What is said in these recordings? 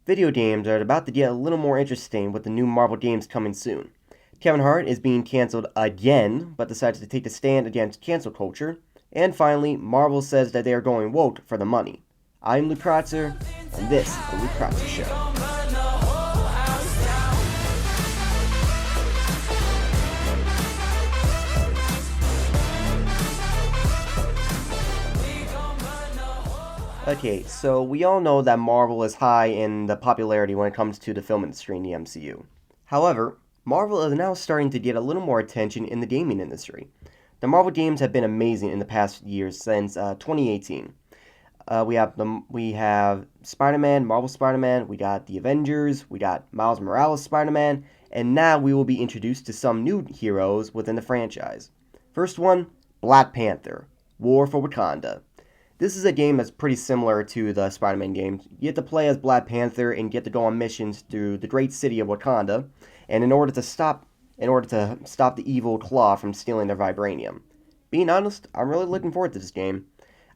Video games are about to get a little more interesting with the new Marvel games coming soon. Kevin Hart is being cancelled again, but decided to take a stand against cancel culture. And finally, Marvel says that they are going woke for the money. I'm Luke Kratzer, and this is the Luke Kratzer Show. Okay, so we all know that Marvel is high in the popularity when it comes to the film industry in the MCU. However, Marvel is now starting to get a little more attention in the gaming industry. The Marvel games have been amazing in the past years since 2018. We have Spider-Man, Marvel Spider-Man, we got the Avengers, we got Miles Morales Spider-Man, and now we will be introduced to some new heroes within the franchise. First one, Black Panther, War for Wakanda. This is a game that's pretty similar to the Spider-Man games. You get to play as Black Panther and get to go on missions through the great city of Wakanda, and in order to stop the evil Claw from stealing their vibranium. Being honest, I'm really looking forward to this game.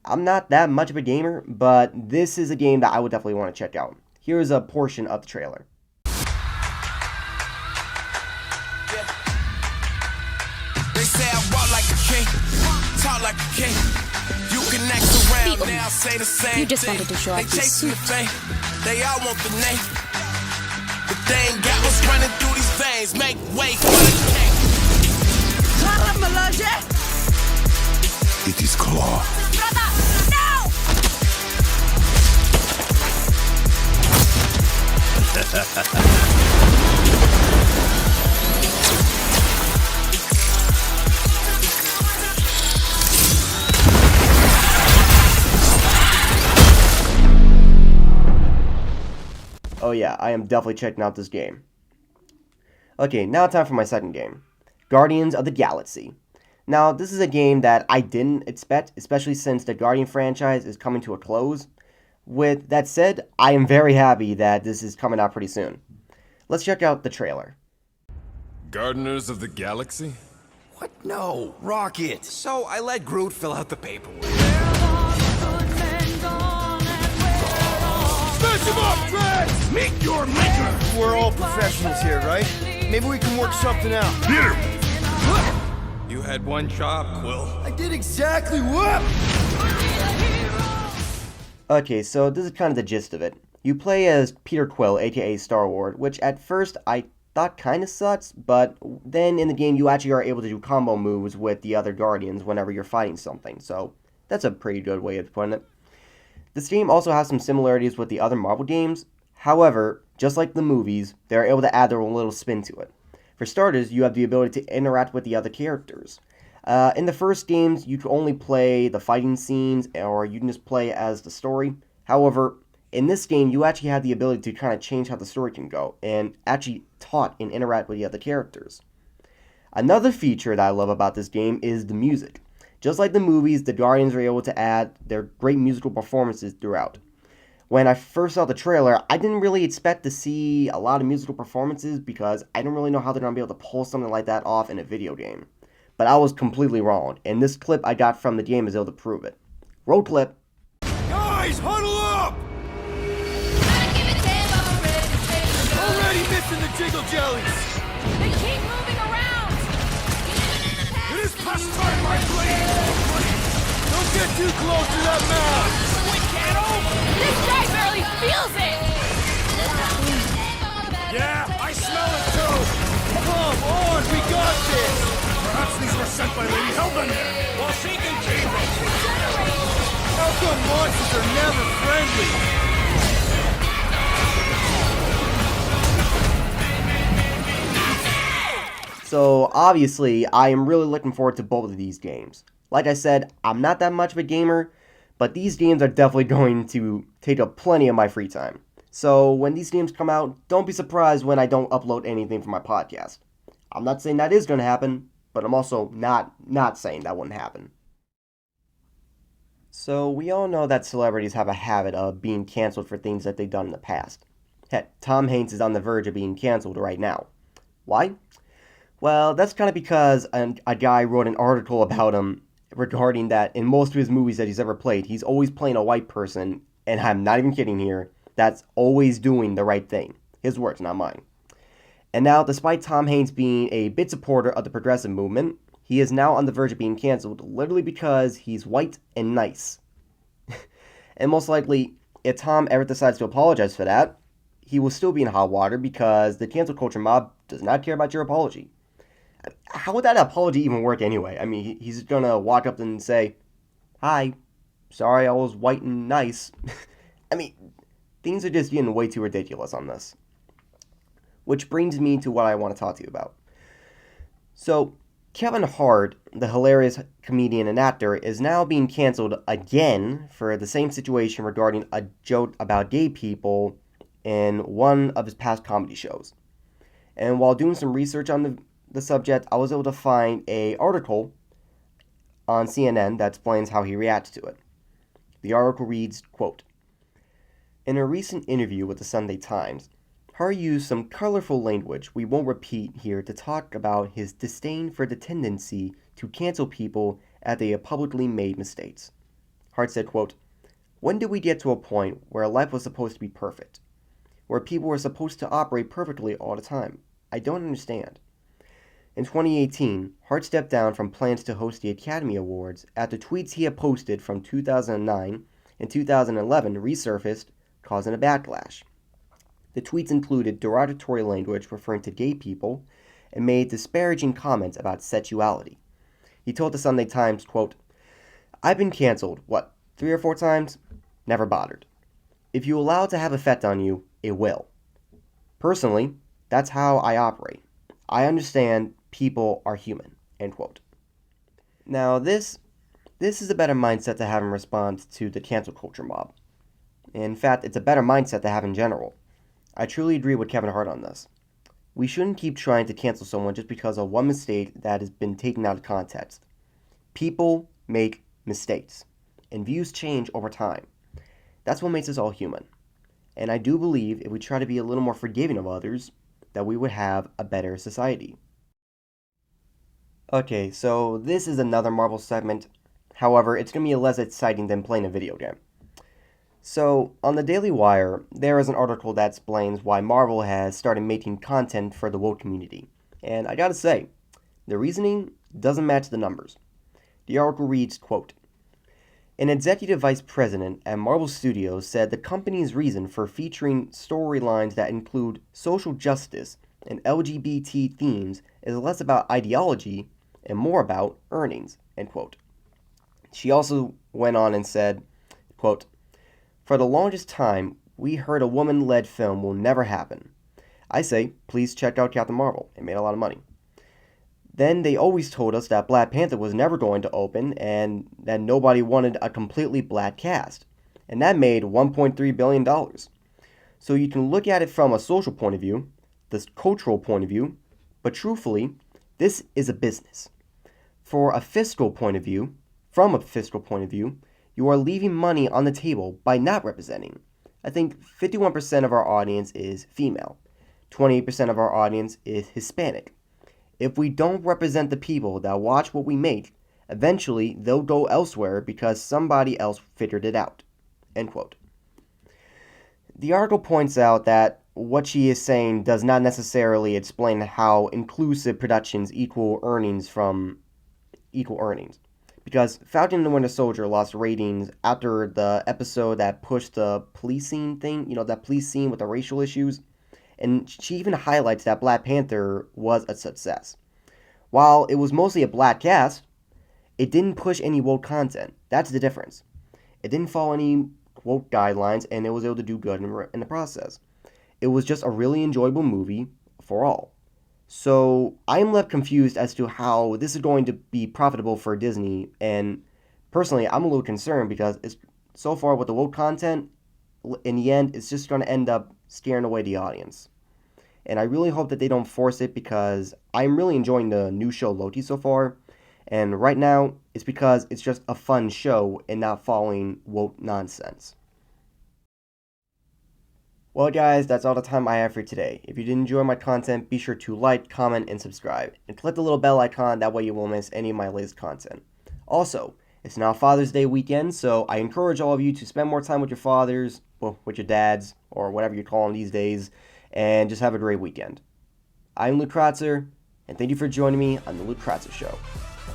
I'm not that much of a gamer, but this is a game that I would definitely want to check out. Here's a portion of the trailer. They say I walk like a king, talk like a king. You can act around, now say the same. You just wanted to show off They chasing the fame, they all want the name. But they ain't got what's running through these veins. Make way for the king. It is Claw. Oh yeah, I am definitely checking out this game. Okay, now time for my second game. Guardians of the Galaxy. Now, this is a game that I didn't expect, especially since the Guardian franchise is coming to a close. With that said, I am very happy that this is coming out pretty soon. Let's check out the trailer. Gardeners of the Galaxy? What? No, Rocket. So I let Groot fill out the paperwork. Smash him up, Drax! Meet your maker! We're all professionals here, right? Maybe we can work something out. Here! You had one job, Quill. I did exactly what? Okay, so this is kind of the gist of it. You play as Peter Quill, aka Star-Lord, which at first I thought kind of sucks, but then in the game you actually are able to do combo moves with the other Guardians whenever you're fighting something, so that's a pretty good way of putting it. This game also has some similarities with the other Marvel games. However, just like the movies, they're able to add their own little spin to it. For starters, you have the ability to interact with the other characters. In the first games, you can only play the fighting scenes, or you can just play as the story. However, in this game, you actually have the ability to kind of change how the story can go, and actually talk and interact with the other characters. Another feature that I love about this game is the music. Just like the movies, the Guardians are able to add their great musical performances throughout. When I first saw the trailer, I didn't really expect to see a lot of musical performances because I don't really know how they're going to be able to pull something like that off in a video game. But I was completely wrong, and this clip I got from the game is able to prove it. Roll clip. Guys, huddle up! Already missing the jiggle jellies! They keep moving around! It is past time, my blade! Don't get too close to that mouse! This guy barely feels it! Yeah, I smell it too! Come on, we got this! Perhaps these were sent by Lady Hellbender! Well, she can keep them! How come monsters are never friendly? So, obviously, I am really looking forward to both of these games. Like I said, I'm not that much of a gamer, but these games are definitely going to take up plenty of my free time. So when these games come out, don't be surprised when I don't upload anything for my podcast. I'm not saying that is going to happen, but I'm also not saying that wouldn't happen. So we all know that celebrities have a habit of being canceled for things that they've done in the past. Heck, Tom Hanks is on the verge of being canceled right now. Why? Well, that's kind of because a guy wrote an article about him regarding that in most of his movies that he's ever played, he's always playing a white person, and I'm not even kidding here, that's always doing the right thing. His words, not mine. And now, despite Tom Hanks being a big supporter of the progressive movement, he is now on the verge of being canceled literally because he's white and nice. And most likely, if Tom ever decides to apologize for that, he will still be in hot water because the cancel culture mob does not care about your apology. How would that apology even work anyway? I mean, he's gonna walk up and say, "Hi, sorry I was white and nice." I mean, things are just getting way too ridiculous on this. Which brings me to what I want to talk to you about. So, Kevin Hart, the hilarious comedian and actor, is now being canceled again for the same situation regarding a joke about gay people in one of his past comedy shows. And while doing some research on the subject, I was able to find an article on CNN that explains how he reacts to it. The article reads, quote, "In a recent interview with the Sunday Times, Hart used some colorful language we won't repeat here to talk about his disdain for the tendency to cancel people as they have publicly made mistakes. Hart said, quote, "When did we get to a point where life was supposed to be perfect? Where people were supposed to operate perfectly all the time? I don't understand." In 2018, Hart stepped down from plans to host the Academy Awards after tweets he had posted from 2009 and 2011 resurfaced, causing a backlash. The tweets included derogatory language referring to gay people and made disparaging comments about sexuality. He told the Sunday Times, quote, "I've been canceled, 3 or 4 times? Never bothered. If you allow it to have effect on you, it will. Personally, that's how I operate. I understand people are human," end quote. Now, this is a better mindset to have in response to the cancel culture mob. In fact, it's a better mindset to have in general. I truly agree with Kevin Hart on this. We shouldn't keep trying to cancel someone just because of one mistake that has been taken out of context. People make mistakes, and views change over time. That's what makes us all human. And I do believe if we try to be a little more forgiving of others, that we would have a better society. Okay, so this is another Marvel segment. However, it's going to be less exciting than playing a video game. So, on the Daily Wire, there is an article that explains why Marvel has started making content for the woke community. And I gotta say, the reasoning doesn't match the numbers. The article reads, quote, "An executive vice president at Marvel Studios said the company's reason for featuring storylines that include social justice and LGBT themes is less about ideology and more about earnings," end quote. She also went on and said, quote, "For the longest time, we heard a woman-led film will never happen. I say, please check out Captain Marvel. It made a lot of money. Then they always told us that Black Panther was never going to open and that nobody wanted a completely black cast. And that made $1.3 billion. So you can look at it from a social point of view, the cultural point of view, but truthfully, this is a business. From a fiscal point of view, you are leaving money on the table by not representing. I think 51% of our audience is female. 28% of our audience is Hispanic. If we don't represent the people that watch what we make, eventually they'll go elsewhere because somebody else figured it out." End quote. The article points out that what she is saying does not necessarily explain how inclusive productions equal earnings. Because Falcon and the Winter Soldier lost ratings after the episode that pushed the policing thing, that police scene with the racial issues. And she even highlights that Black Panther was a success. While it was mostly a black cast, it didn't push any woke content. That's the difference. It didn't follow any woke guidelines, and it was able to do good in the process. It was just a really enjoyable movie for all. So I am left confused as to how this is going to be profitable for Disney, and personally, I'm a little concerned because so far with the woke content, in the end, it's just going to end up scaring away the audience. And I really hope that they don't force it because I'm really enjoying the new show Loki so far, and right now, it's because it's just a fun show and not following woke nonsense. Well guys, that's all the time I have for today. If you did enjoy my content, be sure to like, comment, and subscribe. And click the little bell icon, that way you won't miss any of my latest content. Also, it's now Father's Day weekend, so I encourage all of you to spend more time with your fathers, with your dads, or whatever you call them these days, and just have a great weekend. I'm Luke Kratzer, and thank you for joining me on the Luke Kratzer Show.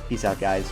Peace out, guys.